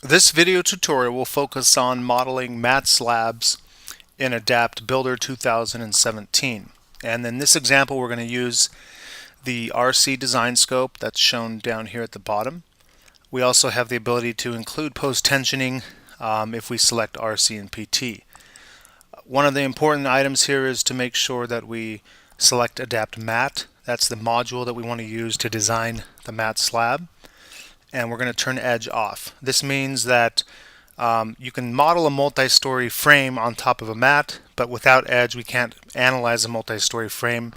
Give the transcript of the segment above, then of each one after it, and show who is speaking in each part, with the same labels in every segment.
Speaker 1: This video tutorial will focus on modeling mat slabs in Adapt Builder 2017. And in this example, we're going to use the RC design scope that's shown down here at the bottom. We also have the ability to include post-tensioning if we select RC and PT. One of the important items here is to make sure that we select Adapt Mat. That's the module that we want to use to design the mat slab. And we're going to turn edge off. This means that you can model a multi-story frame on top of a mat, but without edge we can't analyze a multi-story frame.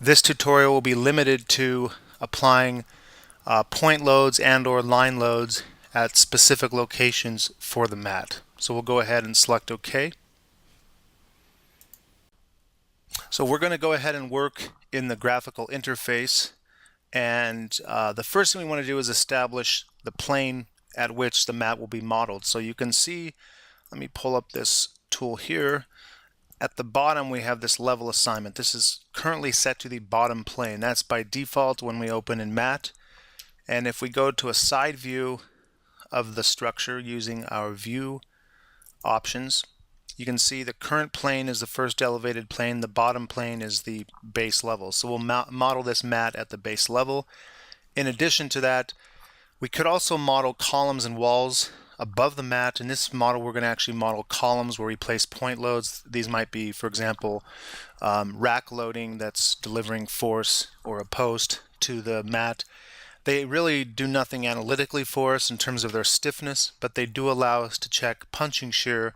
Speaker 1: This tutorial will be limited to applying point loads and or line loads at specific locations for the mat. So we'll go ahead and select OK. So we're going to go ahead and work in the graphical interface, and the first thing we want to do is establish the plane at which the mat will be modeled. So you can see, let me pull up this tool here. At the bottom we have this level assignment. This is currently set to the bottom plane. That's by default when we open in mat. And if we go to a side view of the structure using our view options, you can see the current plane is the first elevated plane, the bottom plane is the base level. So we'll model this mat at the base level. In addition to that, we could also model columns and walls above the mat. In this model, we're going to actually model columns where we place point loads. These might be, for example, rack loading that's delivering force or a post to the mat. They really do nothing analytically for us in terms of their stiffness, but they do allow us to check punching shear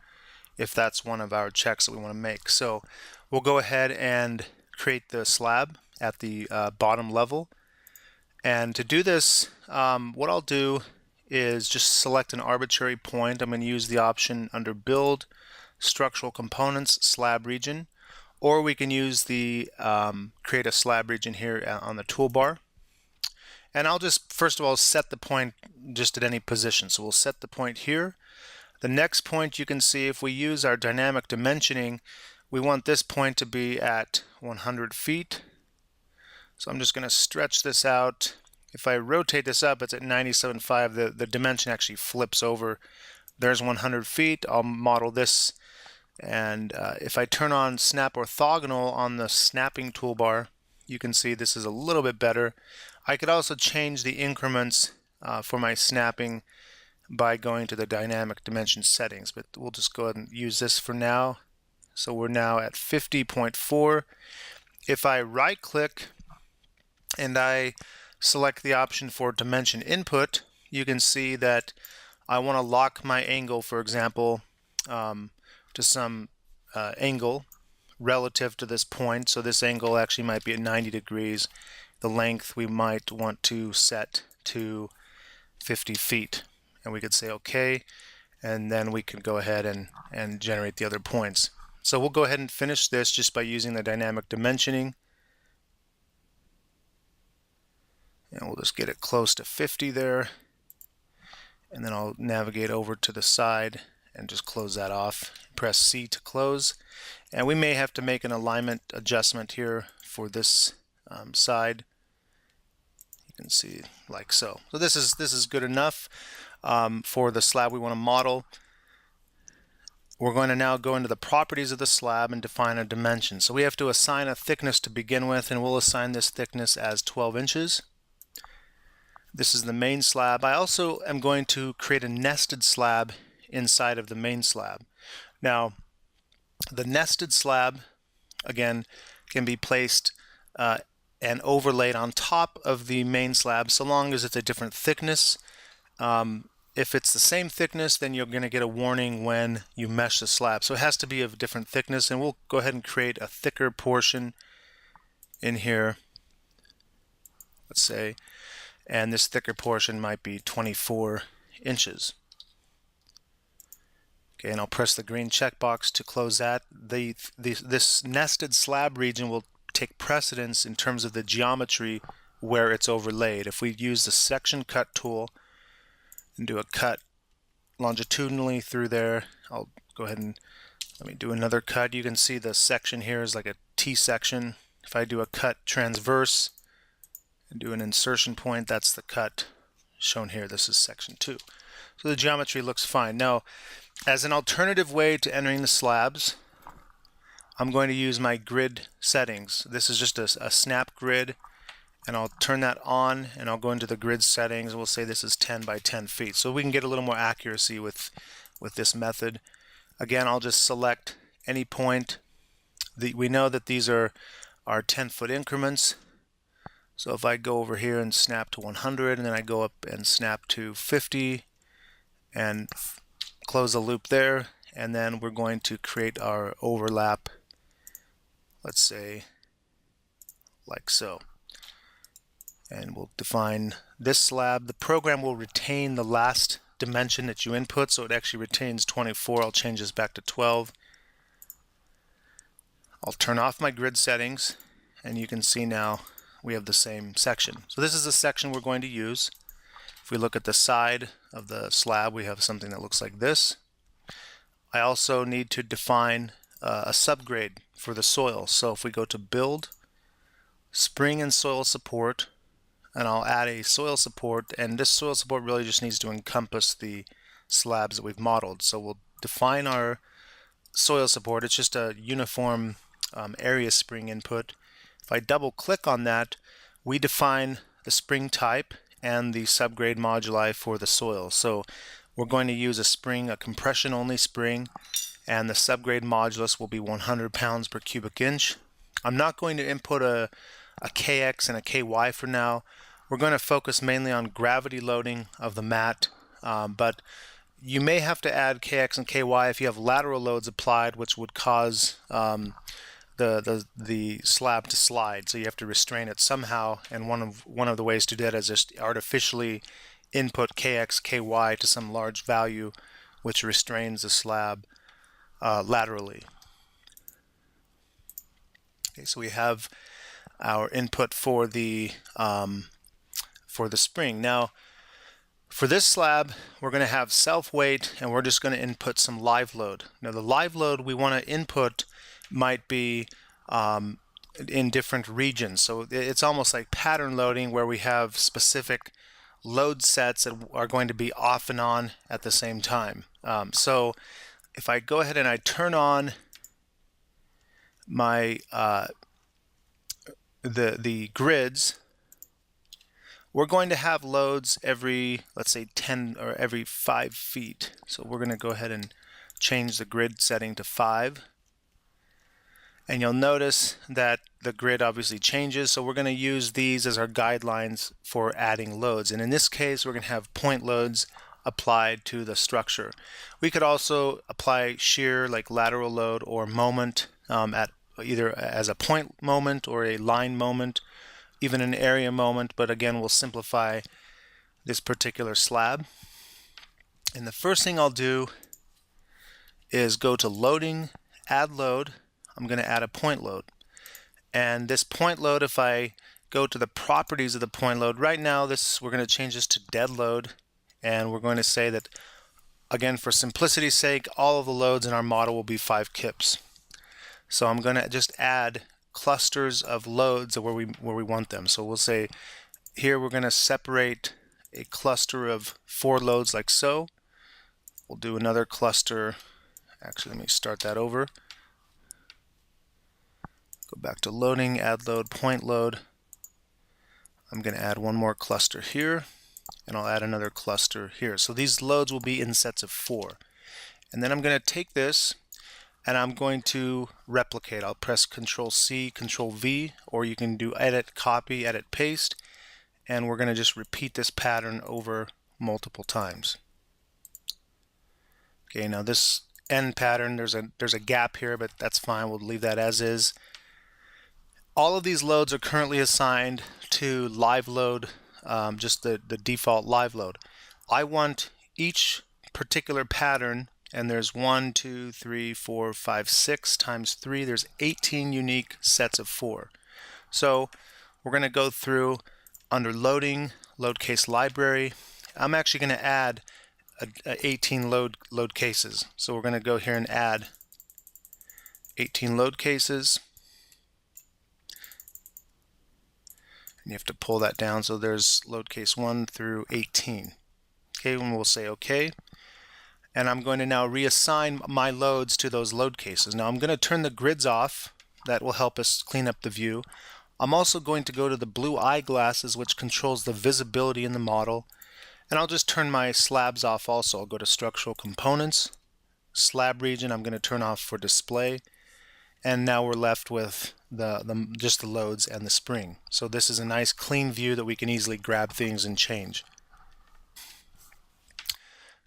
Speaker 1: if that's one of our checks that we want to make. So we'll go ahead and create the slab at the bottom level. And to do this, what I'll do is just select an arbitrary point. I'm going to use the option under Build, Structural Components, Slab Region, or we can use the Create a Slab Region here on the toolbar. And I'll just first of all set the point just at any position. So we'll set the point here. The next point, you can see if we use our dynamic dimensioning, we want this point to be at 100 feet. So I'm just going to stretch this out. If I rotate this up, it's at 97.5. The dimension actually flips over. There's 100 feet. I'll model this. And if I turn on Snap Orthogonal on the snapping toolbar, you can see this is a little bit better. I could also change the increments for my snapping by going to the dynamic dimension settings, but we'll just go ahead and use this for now. So we're now at 50.4. If I right click and I select the option for dimension input, you can see that I want to lock my angle, for example, to some angle relative to this point. So this angle actually might be at 90 degrees. The length we might want to set to 50 feet. And we could say OK, and then we can go ahead and generate the other points. So we'll go ahead and finish this just by using the dynamic dimensioning. And we'll just get it close to 50 there. And then I'll navigate over to the side and just close that off. Press C to close. And we may have to make an alignment adjustment here for this side. You can see like so. So this is good enough for the slab we want to model. We're going to now go into the properties of the slab and define a dimension. So we have to assign a thickness to begin with, and we'll assign this thickness as 12 inches. This is the main slab. I also am going to create a nested slab inside of the main slab. Now, the nested slab, again, can be placed and overlaid on top of the main slab so long as it's a different thickness. If it's the same thickness, then you're going to get a warning when you mesh the slab. So it has to be of a different thickness, and we'll go ahead and create a thicker portion in here, let's say, and this thicker portion might be 24 inches. Okay, and I'll press the green checkbox to close that. This nested slab region will take precedence in terms of the geometry where it's overlaid. If we use the section cut tool and do a cut longitudinally through there, I'll go ahead and let me do another cut. You can see the section here is like a T section. If I do a cut transverse and do an insertion point, that's the cut shown here. This is section 2. So the geometry looks fine. Now, as an alternative way to entering the slabs, I'm going to use my grid settings. This is just a snap grid, and I'll turn that on, and I'll go into the grid settings. We'll say this is 10 by 10 feet, so we can get a little more accuracy with this method. Again, I'll just select any point. We know that these are 10-foot increments. So if I go over here and snap to 100, and then I go up and snap to 50 and close the loop there, and then we're going to create our overlap, let's say like so. And we'll define this slab. The program will retain the last dimension that you input, so it actually retains 24. I'll change this back to 12. I'll turn off my grid settings, and you can see now we have the same section. So this is the section we're going to use. If we look at the side of the slab, we have something that looks like this. I also need to define a subgrade for the soil. So if we go to Build, Spring and Soil Support, and I'll add a soil support, and this soil support really just needs to encompass the slabs that we've modeled. So we'll define our soil support. It's just a uniform area spring input. If I double click on that, we define the spring type and the subgrade moduli for the soil. So we're going to use a spring, a compression only spring, and the subgrade modulus will be 100 pounds per cubic inch. I'm not going to input a KX and a KY for now. We're going to focus mainly on gravity loading of the mat, but you may have to add KX and KY if you have lateral loads applied, which would cause the slab to slide. So you have to restrain it somehow, and one of the ways to do that is just artificially input KX, KY to some large value, which restrains the slab laterally. Okay, so we have our input for the spring. Now, for this slab, we're going to have self-weight, and we're just going to input some live load. Now, the live load we want to input might be in different regions. So it's almost like pattern loading, where we have specific load sets that are going to be off and on at the same time. So if I go ahead and I turn on my the grids, we're going to have loads every, let's say, 10 or every 5 feet. So we're going to go ahead and change the grid setting to 5. And you'll notice that the grid obviously changes. So we're going to use these as our guidelines for adding loads. And in this case, we're going to have point loads applied to the structure. We could also apply shear, like lateral load or moment, at either as a point moment or a line moment, even an area moment, but again, we'll simplify this particular slab. And the first thing I'll do is go to Loading, Add Load. I'm going to add a point load. And this point load, if I go to the properties of the point load, right now we're going to change this to dead load, and we're going to say that, again, for simplicity's sake, all of the loads in our model will be 5 kips. So I'm going to just add clusters of loads where we want them. So we'll say here we're going to separate a cluster of 4 loads like so. We'll do another cluster. Actually, let me start that over. Go back to Loading, Add Load, Point Load. I'm going to add one more cluster here, and I'll add another cluster here. So these loads will be in sets of 4. And then I'm going to take this, and I'm going to replicate. I'll press Control C, Control V, or you can do Edit, Copy, Edit, Paste, and we're going to just repeat this pattern over multiple times. Okay, now this end pattern, there's a gap here, but that's fine. We'll leave that as is. All of these loads are currently assigned to live load, just the default live load. I want each particular pattern, and there's 1, 2, 3, 4, 5, 6 times 3. There's 18 unique sets of 4. So we're going to go through under Loading, Load Case Library. I'm actually going to add 18 load cases. So we're going to go here and add 18 load cases. And you have to pull that down, so there's load case 1 through 18. Okay, and we'll say OK. And I'm going to now reassign my loads to those load cases. Now I'm going to turn the grids off. That will help us clean up the view. I'm also going to go to the blue eyeglasses, which controls the visibility in the model. And I'll just turn my slabs off also. I'll go to Structural Components, Slab region, I'm going to turn off for display. And now we're left with just the loads and the spring. So this is a nice clean view that we can easily grab things and change.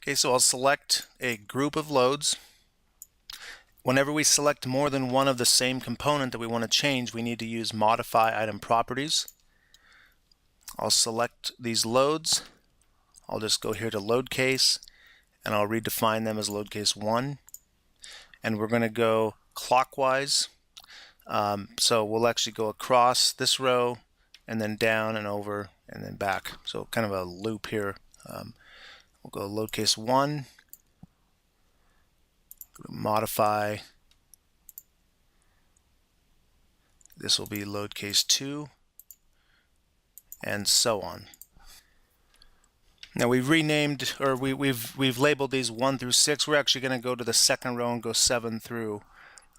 Speaker 1: Okay, so I'll select a group of loads. Whenever we select more than one of the same component that we want to change, we need to use Modify Item Properties. I'll select these loads. I'll just go here to Load Case, and I'll redefine them as Load Case 1. And we're going to go clockwise. So we'll actually go across this row, and then down and over, and then back. So kind of a loop here. We'll go Load Case 1, modify. This will be Load Case 2, and so on. Now we've renamed, or we've labeled these 1 through 6. We're actually going to go to the second row and go 7 through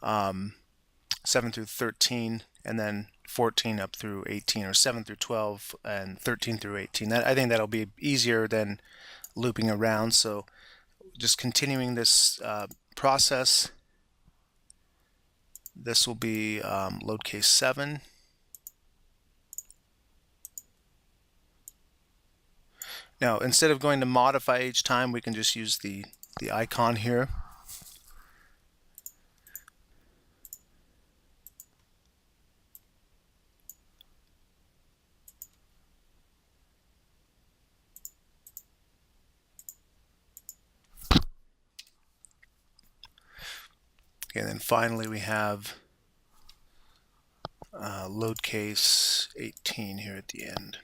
Speaker 1: 13, and then 14 up through 18, or 7 through 12 and 13 through 18. I think that'll be easier than looping around. So just continuing this process. This will be Load Case 7. Now, instead of going to modify each time, we can just use the icon here. Okay, and then finally we have Load Case 18 here at the end.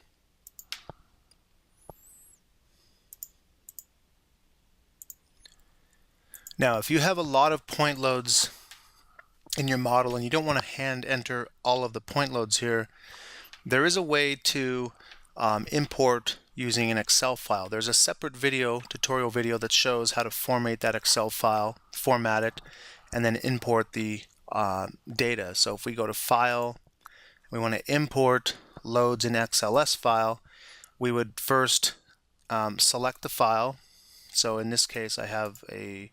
Speaker 1: Now, if you have a lot of point loads in your model and you don't want to hand enter all of the point loads here, there is a way to import using an Excel file. There's a separate tutorial video that shows how to format that Excel file, format it, and then import the data. So if we go to File, we want to import loads in XLS file, we would first select the file. So in this case, I have a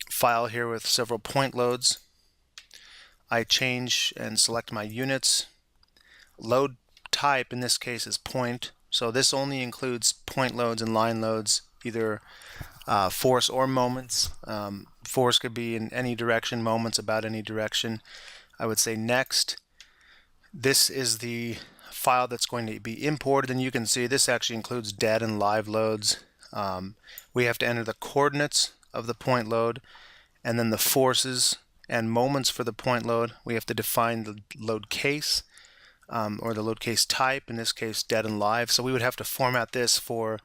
Speaker 1: file here with several point loads. I change and select my units. Load type in this case is point. So this only includes point loads and line loads, either force or moments. Force could be in any direction, moments about any direction. I would say next. This is the file that's going to be imported, and you can see this actually includes dead and live loads. We have to enter the coordinates of the point load, and then the forces and moments for the point load. We have to define the load case, or the load case type, in this case dead and live. So we would have to format this, for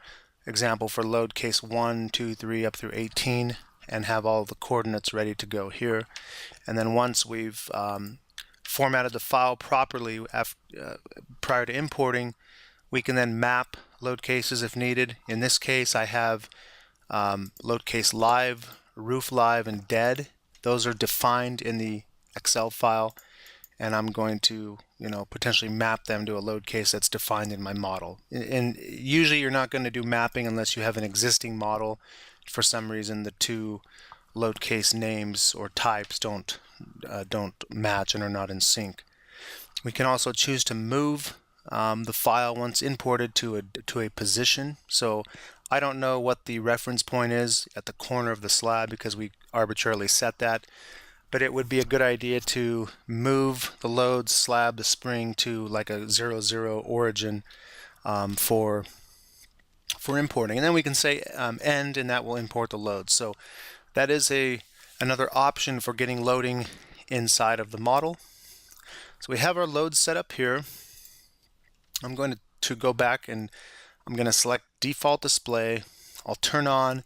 Speaker 1: example, for load case 1, 2, 3 up through 18, and have all the coordinates ready to go here. And then once we've formatted the file properly prior to importing, we can then map load cases if needed. In this case, I have load case live, roof live, and dead. Those are defined in the Excel file, and I'm going to potentially map them to a load case that's defined in my model. And usually you're not going to do mapping unless you have an existing model. For some reason, the two load case names or types don't match and are not in sync. We can also choose to move the file once imported to a position. So I don't know what the reference point is at the corner of the slab because we arbitrarily set that, but it would be a good idea to move the load, slab, the spring to like a 0,0 origin for importing. And then we can say end, and that will import the load. So that is another option for getting loading inside of the model. So we have our loads set up here. I'm going to go back, and I'm going to select default display. I'll turn on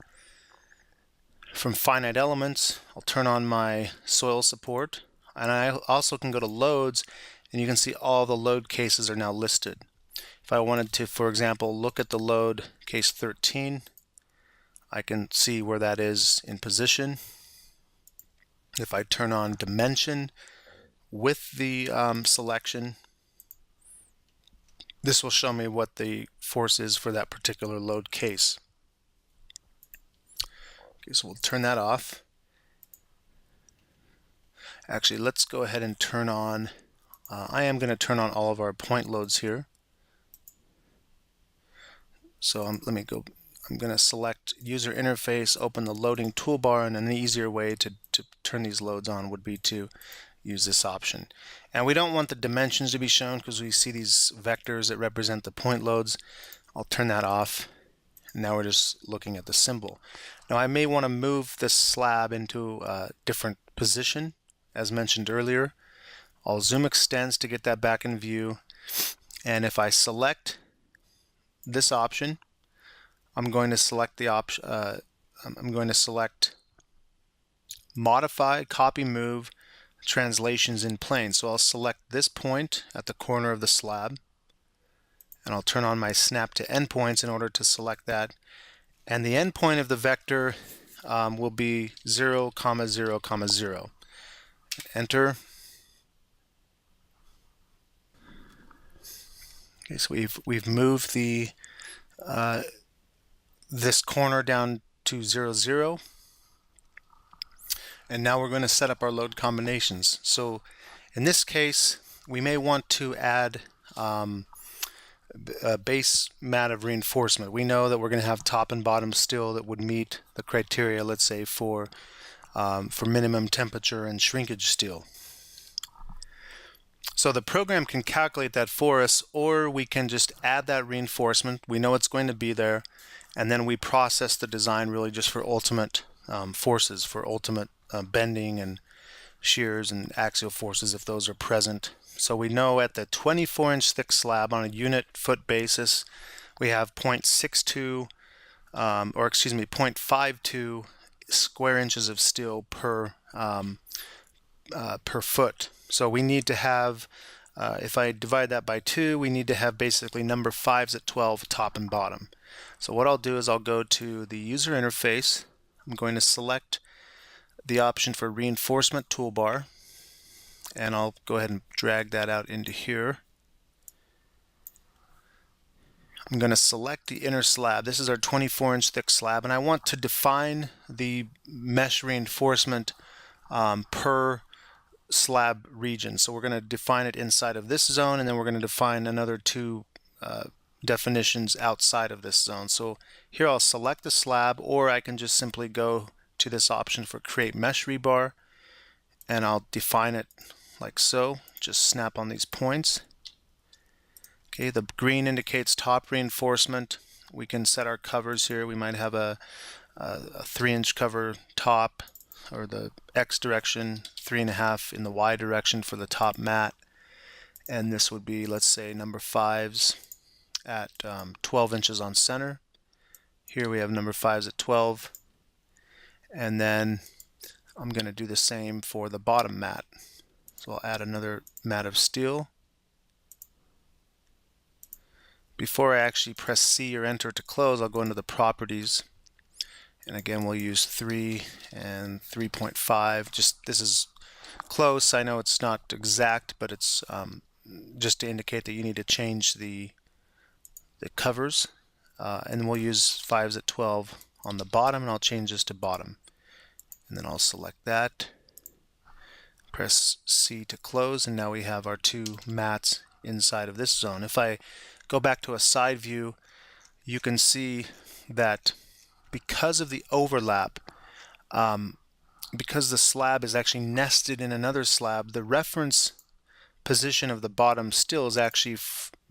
Speaker 1: from finite elements. I'll turn on my soil support, and I also can go to loads, and you can see all the load cases are now listed. If I wanted to, for example, look at the load case 13, I can see where that is in position. If I turn on dimension with the selection, this will show me what the force is for that particular load case. Okay, so we'll turn that off. Actually, let's go ahead and turn on, I am going to turn on all of our point loads here. So I'm going to select user interface, open the loading toolbar, and an easier way to turn these loads on would be to use this option. And we don't want the dimensions to be shown because we see these vectors that represent the point loads. I'll turn that off. Now we're just looking at the symbol. Now I may want to move this slab into a different position as mentioned earlier. I'll zoom extends to get that back in view, and if I select this option, I'm going to select the option. I'm going to select Modify, Copy, Move, Translations in Plane. So I'll select this point at the corner of the slab, and I'll turn on my Snap to Endpoints in order to select that. And the endpoint of the vector will be 0, 0, 0. Enter. Okay, so we've moved the this corner down to 0, 0. And now we're going to set up our load combinations. So in this case, we may want to add a base mat of reinforcement. We know that we're going to have top and bottom steel that would meet the criteria, let's say, for minimum temperature and shrinkage steel. So the program can calculate that for us, or we can just add that reinforcement. We know it's going to be there, and then we process the design really just for ultimate forces, for ultimate bending and shears and axial forces if those are present. So we know at the 24-inch thick slab on a unit foot basis, we have 0.62, or excuse me, 0.52 square inches of steel per foot. So we need to have, if I divide that by 2, we need to have basically number 5s at 12 top and bottom. So what I'll do is I'll go to the user interface. I'm going to select the option for reinforcement toolbar, and I'll go ahead and drag that out into here. I'm going to select the inner slab. This is our 24-inch thick slab, and I want to define the mesh reinforcement per slab region. So we're going to define it inside of this zone, and then we're going to define another 2 definitions outside of this zone. So here I'll select the slab, or I can just simply go to this option for create mesh rebar, and I'll define it like so. Just snap on these points. Okay, the green indicates top reinforcement. We can set our covers here. We might have a 3-inch cover top, or the X direction, 3.5 in the Y direction for the top mat, and this would be, let's say, number 5s at 12 inches on center. Here we have number 5s at 12, and then I'm going to do the same for the bottom mat. So I'll add another mat of steel. Before I actually press C or enter to close, I'll go into the properties, and again we'll use 3 and 3.5. Just, this is close. I know it's not exact, but it's just to indicate that you need to change the covers, and we'll use 5s at 12 on the bottom, and I'll change this to bottom, and then I'll select that, press C to close, and now we have our 2 mats inside of this zone. If I go back to a side view, you can see that because of the overlap, because the slab is actually nested in another slab, the reference position of the bottom still is actually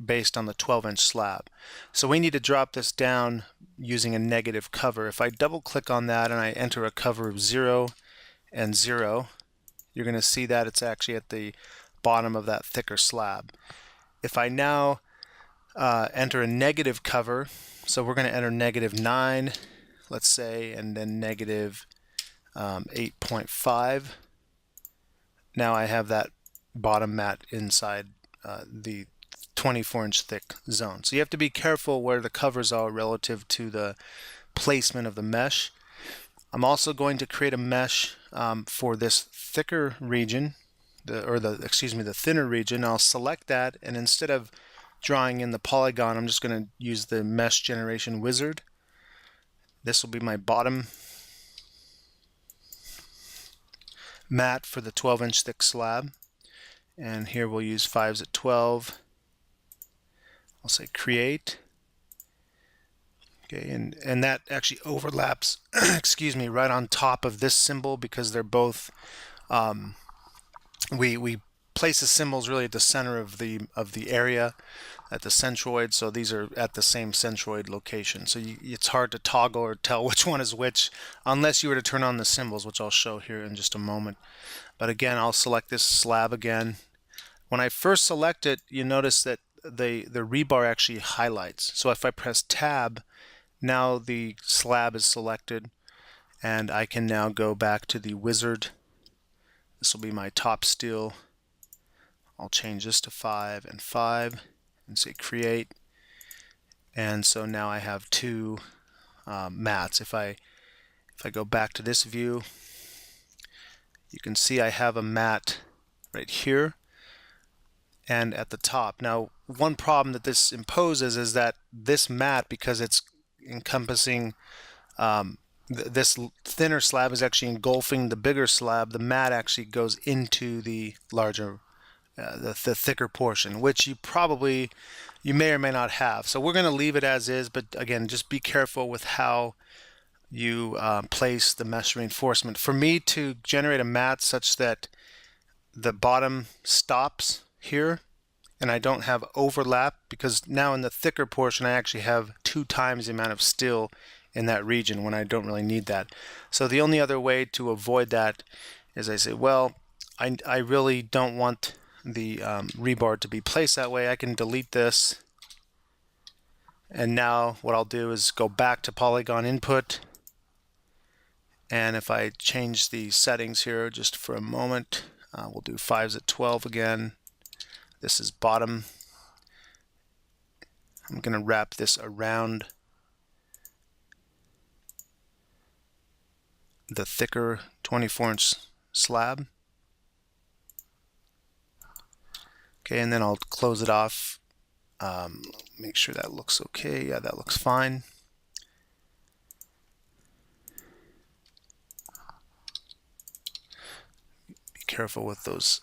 Speaker 1: based on the 12-inch slab. So we need to drop this down using a negative cover. If I double click on that and I enter a cover of 0 and 0, you're going to see that it's actually at the bottom of that thicker slab. If I now enter a negative cover, so we're going to enter -9, let's say, and then -8.5. Now I have that bottom mat inside the 24-inch thick zone. So you have to be careful where the covers are relative to the placement of the mesh. I'm also going to create a mesh for this thicker region, the thinner region. I'll select that, and instead of drawing in the polygon, I'm just going to use the mesh generation wizard. This will be my bottom mat for the 12-inch thick slab, and here we'll use 5s at 12. I'll say create. Okay, and that actually overlaps excuse me, right on top of this symbol, because they're both we place the symbols really at the center of the area, at the centroid, so these are at the same centroid location. So it's hard to toggle or tell which one is which unless you were to turn on the symbols, which I'll show here in just a moment. But again, I'll select this slab again. When I first select it, you notice that the rebar actually highlights. So if I press tab, now the slab is selected, and I can now go back to the wizard. This will be my top steel. I'll change this to 5 and 5 and say create. And so now I have two mats. If I go back to this view, you can see I have a mat right here and at the top. Now, one problem that this imposes is that this mat, because it's encompassing this thinner slab, is actually engulfing the bigger slab. The mat actually goes into the larger, the thicker portion, which you may or may not have. So we're going to leave it as is, but again, just be careful with how you place the mesh reinforcement. For me to generate a mat such that the bottom stops here and I don't have overlap, because now in the thicker portion I actually have 2 times the amount of steel in that region when I don't really need that. So the only other way to avoid that is I say, well, I really don't want the rebar to be placed that way. I can delete this, and now what I'll do is go back to polygon input, and if I change the settings here just for a moment, we'll do 5s at 12 again. This is bottom. I'm going to wrap this around the thicker 24-inch slab. Okay, and then I'll close it off. Make sure that looks okay. Yeah, that looks fine. Be careful with those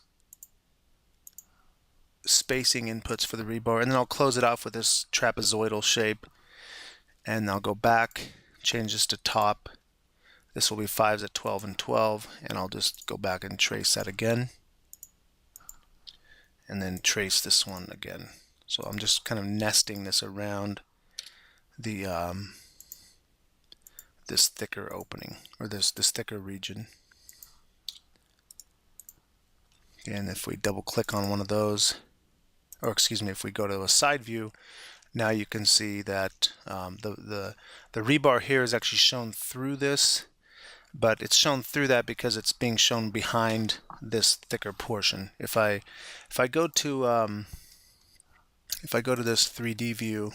Speaker 1: spacing inputs for the rebar, and then I'll close it off with this trapezoidal shape, and I'll go back, change this to top. This will be 5s at 12 and 12, and I'll just go back and trace that again, and then trace this one again. So I'm just kind of nesting this around the this thicker opening, or this thicker region. And if we double click on one of those, or excuse me, if we go to a side view, now you can see that the rebar here is actually shown through this, but it's shown through that because it's being shown behind this thicker portion. If I go to this 3D view,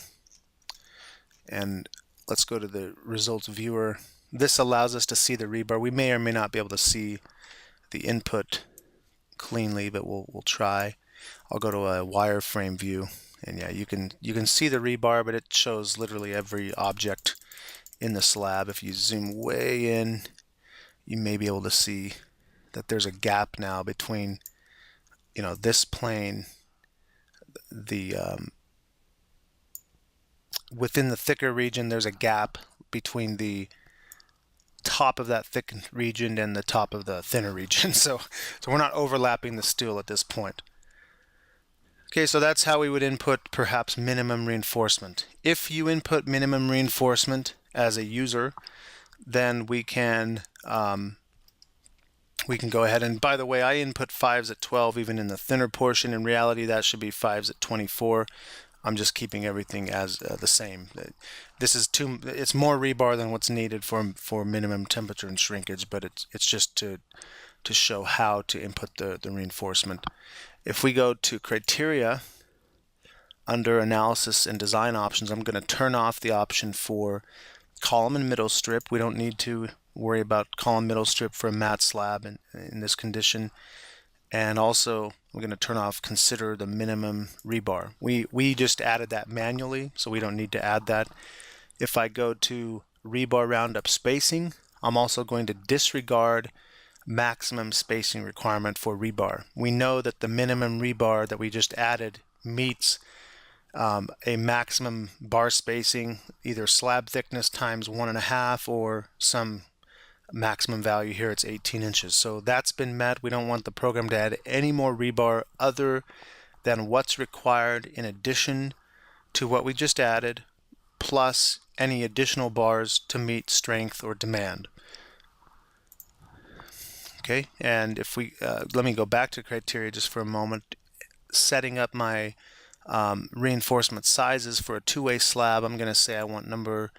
Speaker 1: and let's go to the results viewer, this allows us to see the rebar. We may or may not be able to see the input cleanly, but we'll try. I'll go to a wireframe view, and yeah, you can see the rebar, but it shows literally every object in the slab. If you zoom way in, you may be able to see that there's a gap now between, this plane, within the thicker region, there's a gap between the top of that thick region and the top of the thinner region. So we're not overlapping the steel at this point. Okay, so that's how we would input perhaps minimum reinforcement. If you input minimum reinforcement as a user, then we can go ahead, and by the way, I input 5s at 12 even in the thinner portion. In reality, that should be 5s at 24. I'm just keeping everything as the same. It's more rebar than what's needed for minimum temperature and shrinkage, but it's just to show how to input the reinforcement. If we go to criteria, under Analysis and Design Options, I'm going to turn off the option for column and middle strip. We don't need to worry about column middle strip for a mat slab in this condition. And also, we're going to turn off consider the minimum rebar. We just added that manually, so we don't need to add that. If I go to rebar roundup spacing, I'm also going to disregard maximum spacing requirement for rebar. We know that the minimum rebar that we just added meets a maximum bar spacing, either slab thickness times 1.5 or some maximum value here, it's 18 inches. So that's been met. We don't want the program to add any more rebar other than what's required in addition to what we just added, plus any additional bars to meet strength or demand. Okay, and if we let me go back to criteria just for a moment. Setting up my reinforcement sizes for a two-way slab, I'm going to say I want number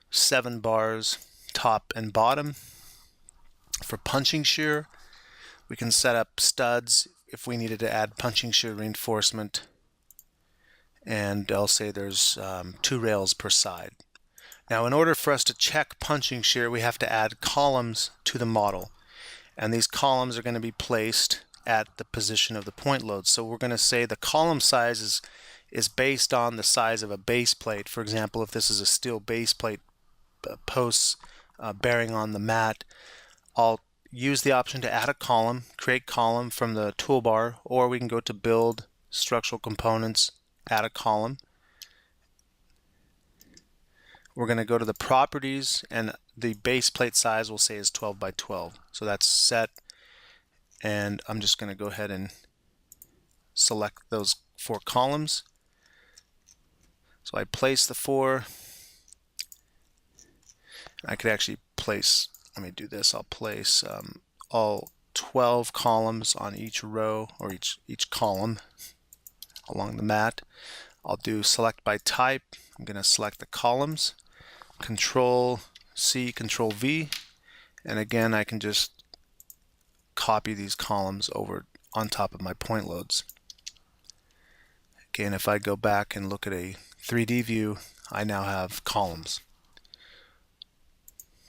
Speaker 1: 7 bars top and bottom. For punching shear, we can set up studs if we needed to add punching shear reinforcement, and I'll say there's 2 rails per side. Now, in order for us to check punching shear, we have to add columns to the model, and these columns are going to be placed at the position of the point load. So we're going to say the column size is based on the size of a base plate. For example, if this is a steel base plate posts bearing on the mat, I'll use the option to add a column, create column from the toolbar, or we can go to Build, Structural Components, add a column. We're going to go to the properties, and the base plate size we'll say is 12 by 12. So that's set, and I'm just going to go ahead and select those 4 columns. So I place the 4. I could actually place, let me do this, I'll place all 12 columns on each row, or each column along the mat. I'll do select by type. I'm going to select the columns, Control C, Control V, and again I can just copy these columns over on top of my point loads. Again, if I go back and look at a 3D view, I now have columns.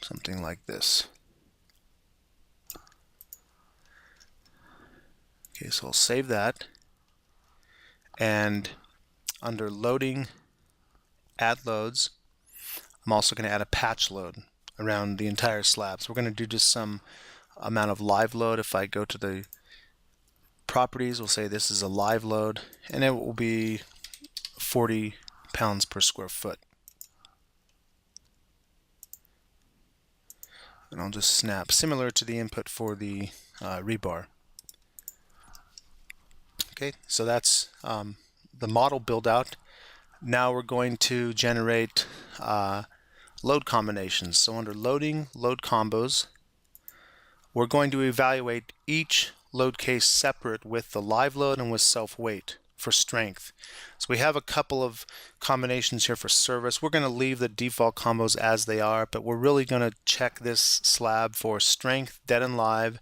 Speaker 1: Something like this. Okay, so I'll save that, and under Loading, Add Loads, I'm also going to add a patch load around the entire slab. So we're going to do just some amount of live load. If I go to the properties, we'll say this is a live load, and it will be 40 pounds per square foot. And I'll just snap, similar to the input for the rebar. Okay, so that's the model build out. Now we're going to generate load combinations. So under Loading, Load Combos, we're going to evaluate each load case separate with the live load and with self-weight for strength. So we have a couple of combinations here for service. We're going to leave the default combos as they are, but we're really going to check this slab for strength, dead and live,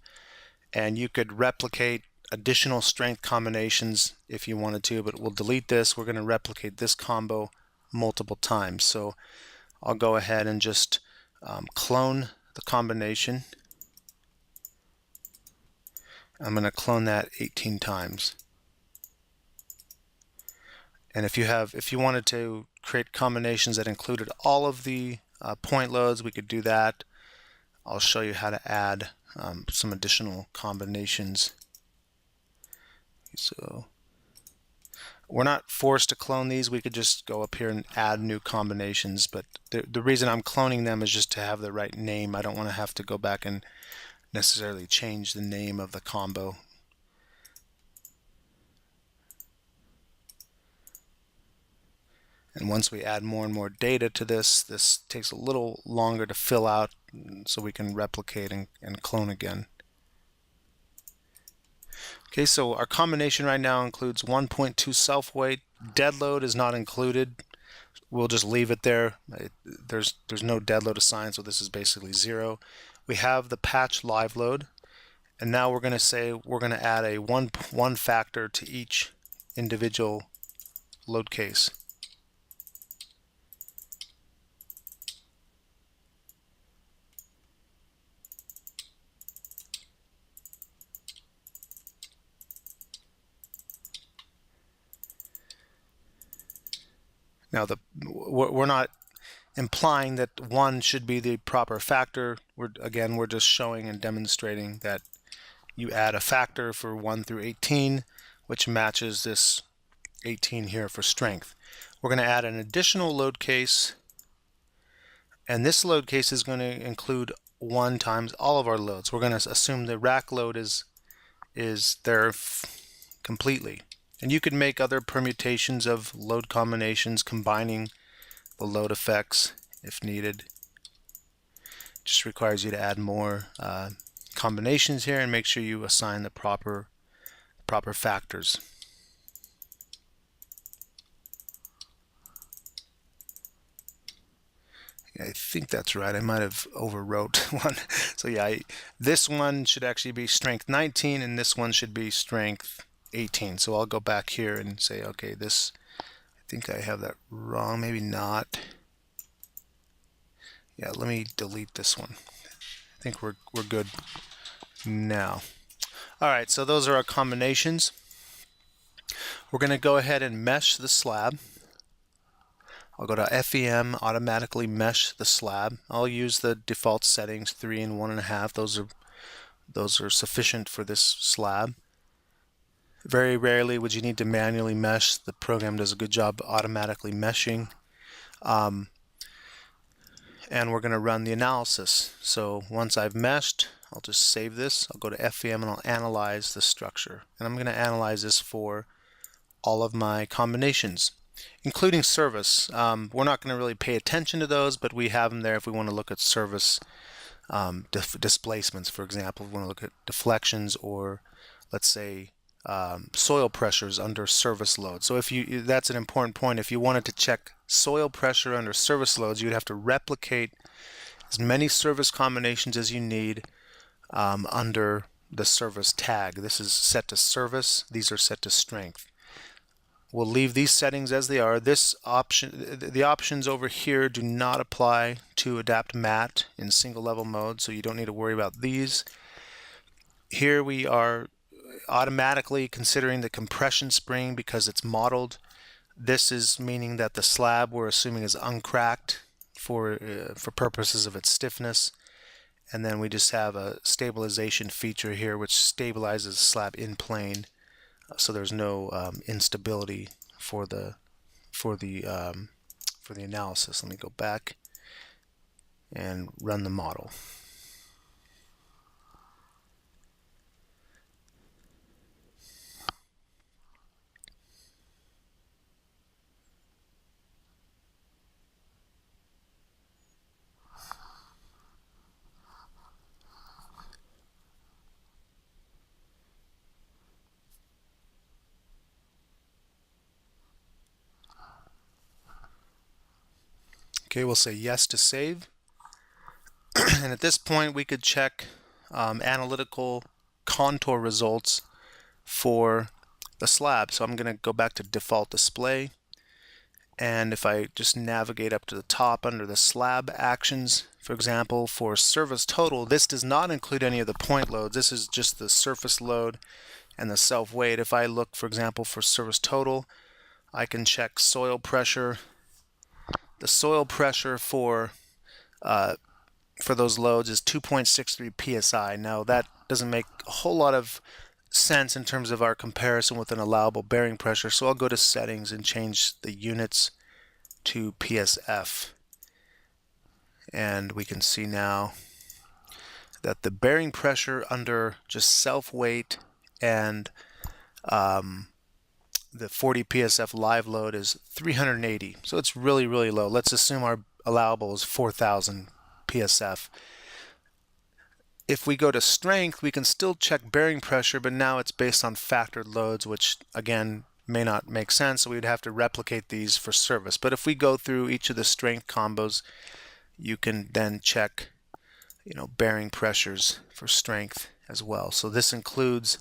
Speaker 1: and you could replicate additional strength combinations if you wanted to, but we'll delete this. We're going to replicate this combo multiple times. So I'll go ahead and just clone the combination. I'm going to clone that 18 times. And if you wanted to create combinations that included all of the point loads, we could do that. I'll show you how to add some additional combinations. So we're not forced to clone these. We could just go up here and add new combinations, but the reason I'm cloning them is just to have the right name. I don't want to have to go back and necessarily change the name of the combo. And once we add more and more data to this, this takes a little longer to fill out so we can replicate and clone again. Okay, so our combination right now includes 1.2 self-weight. Dead load is not included. We'll just leave it there. There's no dead load assigned, so this is basically 0. We have the patch live load, and now we're going to say we're going to add a one factor to each individual load case. Now we're not implying that 1 should be the proper factor. We're just showing and demonstrating that you add a factor for 1 through 18, which matches this 18 here for strength. We're going to add an additional load case, and this load case is going to include 1 times all of our loads. We're going to assume the rack load is there completely. And you could make other permutations of load combinations combining the load effects if needed. Just requires you to add more combinations here and make sure you assign the proper factors. I think that's right. I might have overwrote one. So yeah, this one should actually be strength 19 and this one should be strength 18. So I'll go back here and say, okay, this, I think I have that wrong, maybe not. Yeah, let me delete this one. I think we're good now. All right, so those are our combinations. We're going to go ahead and mesh the slab. I'll go to FEM, automatically mesh the slab. I'll use the default settings 3 and 1.5. Those are sufficient for this slab. Very rarely would you need to manually mesh. The program does a good job automatically meshing. And we're going to run the analysis. So once I've meshed, I'll just save this. I'll go to FEM and I'll analyze the structure. And I'm going to analyze this for all of my combinations, including service. We're not going to really pay attention to those, but we have them there if we want to look at service displacements, for example. If we want to look at deflections or, let's say, soil pressures under service load. So that's an important point. If you wanted to check soil pressure under service loads, you'd have to replicate as many service combinations as you need under the service tag. This is set to service. These are set to strength. We'll leave these settings as they are. The options over here do not apply to adapt mat in single level mode, so you don't need to worry about these. Here we are automatically considering the compression spring because it's modeled. This is meaning that the slab we're assuming is uncracked for purposes of its stiffness. And then we just have a stabilization feature here which stabilizes the slab in plane. So there's no instability for the analysis. Let me go back and run the model. Okay, we'll say yes to save. And at this point we could check analytical contour results for the slab. So I'm going to go back to default display, and if I just navigate up to the top under the slab actions, for example, for service total, this does not include any of the point loads. This is just the surface load and the self weight. If I look, for example, for service total, I can check soil pressure. The soil pressure for those loads is 2.63 psi. Now that doesn't make a whole lot of sense in terms of our comparison with an allowable bearing pressure, so I'll go to settings and change the units to PSF. And we can see now that the bearing pressure under just self-weight and the 40 PSF live load is 380. So it's really, really low. Let's assume our allowable is 4,000 PSF. If we go to strength, we can still check bearing pressure, but now it's based on factored loads, which again may not make sense. So we'd have to replicate these for service. But if we go through each of the strength combos, you can then check, bearing pressures for strength as well. So this includes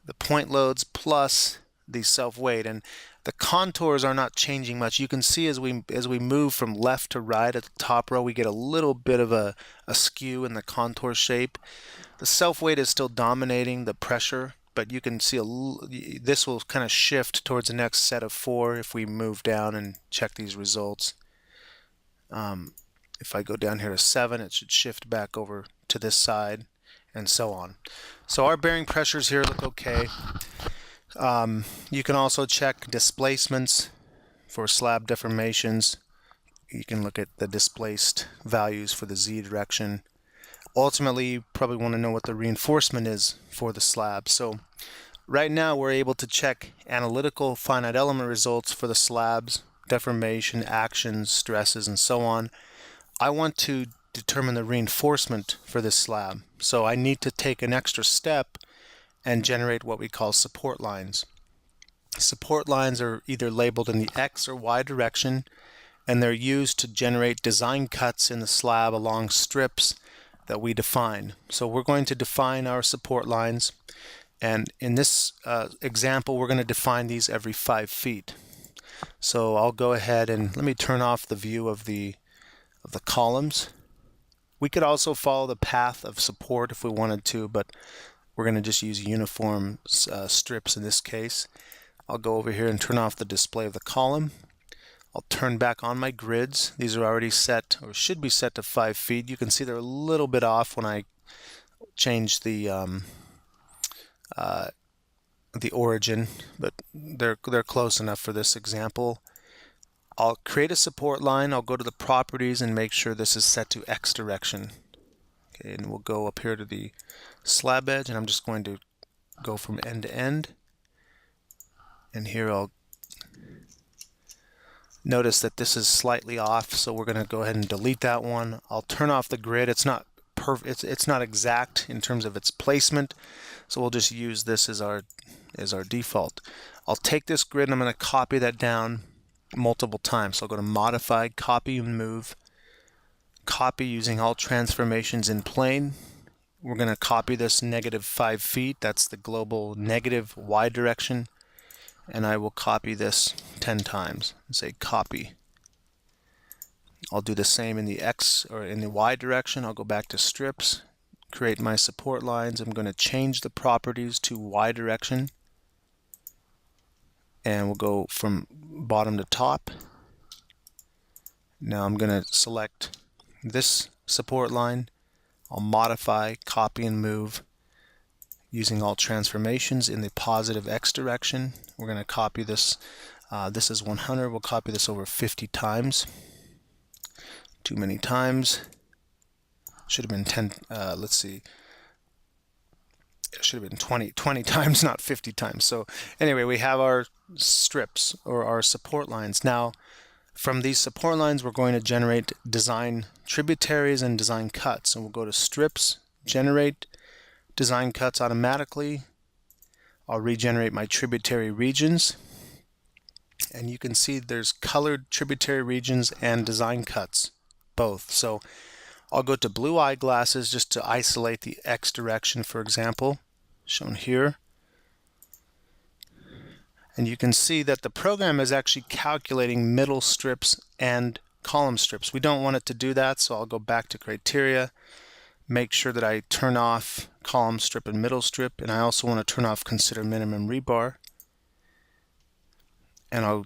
Speaker 1: the point loads plus the self-weight, and the contours are not changing much. You can see as we move from left to right at the top row, we get a little bit of a skew in the contour shape. The self-weight is still dominating the pressure, but you can see this will kind of shift towards the next set of 4 if we move down and check these results. If I go down here to 7, it should shift back over to this side, and so on. So our bearing pressures here look okay. You can also check displacements for slab deformations. You can look at the displaced values for the Z direction. Ultimately, you probably want to know what the reinforcement is for the slab. So right now we're able to check analytical finite element results for the slabs, deformation, actions, stresses, and so on. I want to determine the reinforcement for this slab. So I need to take an extra step and generate what we call support lines. Support lines are either labeled in the X or Y direction, and they're used to generate design cuts in the slab along strips that we define. So we're going to define our support lines, and in this example we're going to define these every 5 feet. So I'll go ahead and let me turn off the view of the columns. We could also follow the path of support if we wanted to, but we're going to just use uniform strips in this case. I'll go over here and turn off the display of the column. I'll turn back on my grids. These are already set, or should be set to 5 feet. You can see they're a little bit off when I change the origin, but they're close enough for this example. I'll create a support line. I'll go to the properties and make sure this is set to X direction. Okay, and we'll go up here to the slab edge, and I'm just going to go from end to end. And here I'll notice that this is slightly off, so we're going to go ahead and delete that one. I'll turn off the grid. It's not perfect. It's not exact in terms of its placement, so we'll just use this as our default. I'll take this grid and I'm going to copy that down multiple times. So I'll go to Modify, Copy and Move. Copy using all transformations in plane. We're going to copy this -5 feet. That's the global negative Y direction. And I will copy this 10 times and say copy. I'll do the same in the X or in the Y direction. I'll go back to strips, create my support lines. I'm going to change the properties to Y direction. And we'll go from bottom to top. Now I'm going to select this support line. I'll modify, copy and move using all transformations in the positive X direction. We're going to copy this. This is 100. We'll copy this over 50 times. Too many times. Should have been 10. Let's see. It should have been 20 times, not 50 times. So anyway, we have our strips or our support lines. Now, from these support lines, we're going to generate design tributaries and design cuts. And we'll go to strips, generate design cuts automatically. I'll regenerate my tributary regions. And you can see there's colored tributary regions and design cuts, both. So I'll go to blue eyeglasses just to isolate the X direction, for example, shown here. And you can see that the program is actually calculating middle strips and column strips. We don't want it to do that, so I'll go back to criteria, make sure that I turn off column strip and middle strip, and I also want to turn off consider minimum rebar. And I'll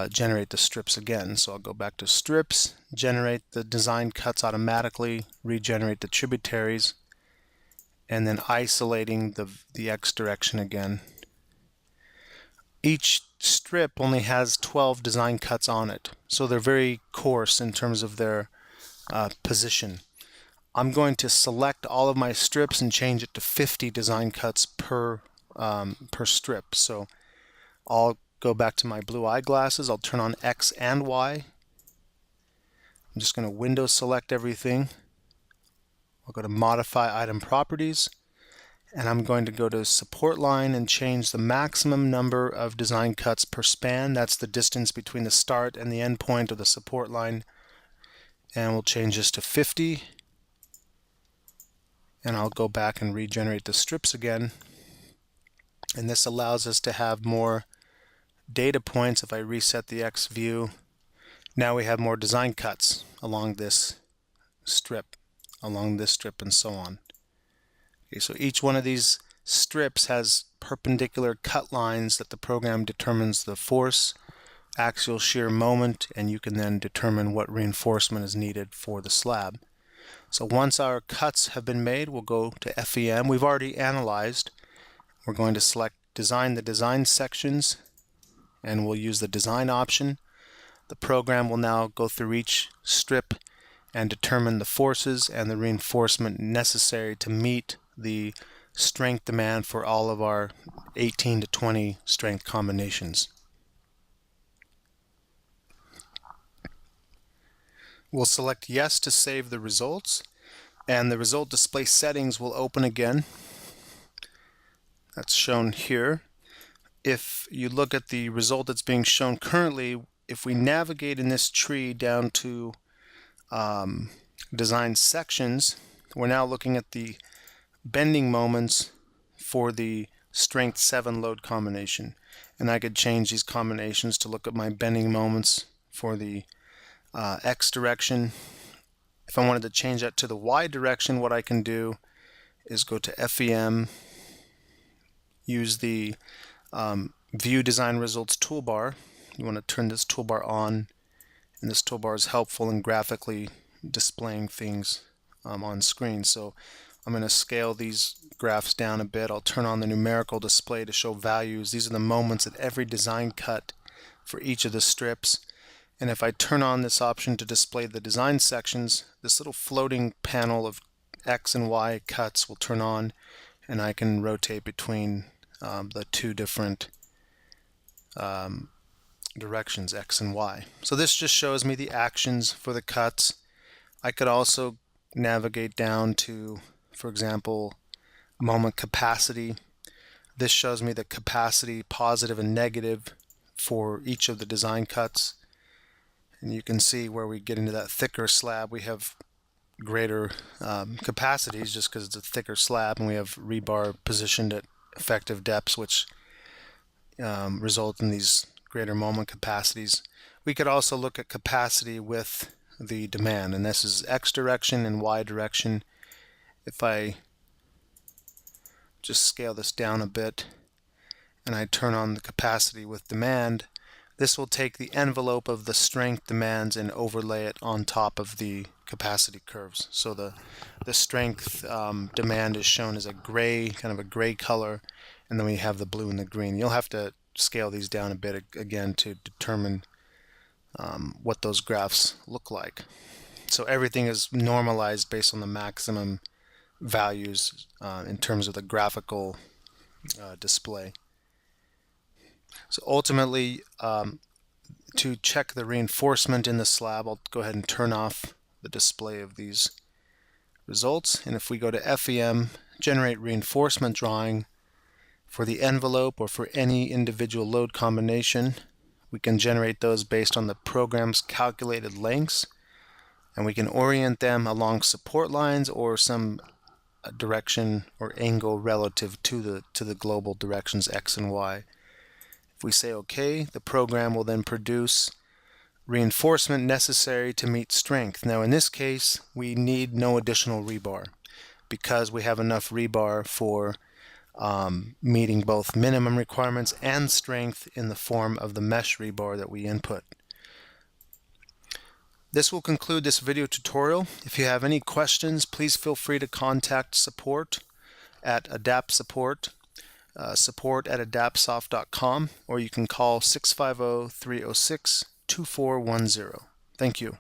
Speaker 1: generate the strips again. So I'll go back to strips, generate the design cuts automatically, regenerate the tributaries, and then isolating the X direction again. Each strip only has 12 design cuts on it, so they're very coarse in terms of their position. I'm going to select all of my strips and change it to 50 design cuts per strip. So I'll go back to my blue eyeglasses. I'll turn on X and Y. I'm just going to window select everything. I'll go to Modify Item Properties, and I'm going to go to Support Line and change the maximum number of design cuts per span. That's the distance between the start and the end point of the support line. And we'll change this to 50. And I'll go back and regenerate the strips again. And this allows us to have more data points. If I reset the X view, now we have more design cuts along this strip, and so on. Okay, so each one of these strips has perpendicular cut lines that the program determines the force, axial shear moment, and you can then determine what reinforcement is needed for the slab. So once our cuts have been made, we'll go to FEM. We've already analyzed. We're going to select Design the Design sections, and we'll use the Design option. The program will now go through each strip and determine the forces and the reinforcement necessary to meet the strength demand for all of our 18 to 20 strength combinations. We'll select Yes to save the results, and the result display settings will open again. That's shown here. If you look at the result that's being shown currently, if we navigate in this tree down to design sections, we're now looking at the bending moments for the strength 7 load combination. And I could change these combinations to look at my bending moments for the X direction. If I wanted to change that to the Y direction, what I can do is go to FEM, use the View Design Results toolbar. You want to turn this toolbar on, and this toolbar is helpful in graphically displaying things on screen. So I'm going to scale these graphs down a bit. I'll turn on the numerical display to show values. These are the moments at every design cut for each of the strips. And if I turn on this option to display the design sections, this little floating panel of X and Y cuts will turn on, and I can rotate between the two different directions, X and Y. So this just shows me the actions for the cuts. I could also navigate down to, for example, moment capacity. This shows me the capacity, positive and negative, for each of the design cuts. And you can see where we get into that thicker slab, we have greater capacities just because it's a thicker slab, and we have rebar positioned at effective depths, which result in these greater moment capacities. We could also look at capacity with the demand, and this is X direction and Y direction. If I just scale this down a bit and I turn on the capacity with demand, this will take the envelope of the strength demands and overlay it on top of the capacity curves. So the strength demand is shown as a gray, kind of a gray color, and then we have the blue and the green. You'll have to scale these down a bit again to determine what those graphs look like. So everything is normalized based on the maximum values in terms of the graphical display. So ultimately, to check the reinforcement in the slab, I'll go ahead and turn off the display of these results. And if we go to FEM, generate reinforcement drawing for the envelope or for any individual load combination, we can generate those based on the program's calculated lengths, and we can orient them along support lines or some direction or angle relative to the global directions X and Y. If we say OK, the program will then produce reinforcement necessary to meet strength. Now in this case, we need no additional rebar because we have enough rebar for meeting both minimum requirements and strength in the form of the mesh rebar that we input. This will conclude this video tutorial. If you have any questions, please feel free to contact support at AdaptSupport, support@adaptsoft.com, or you can call 650-306-2410. Thank you.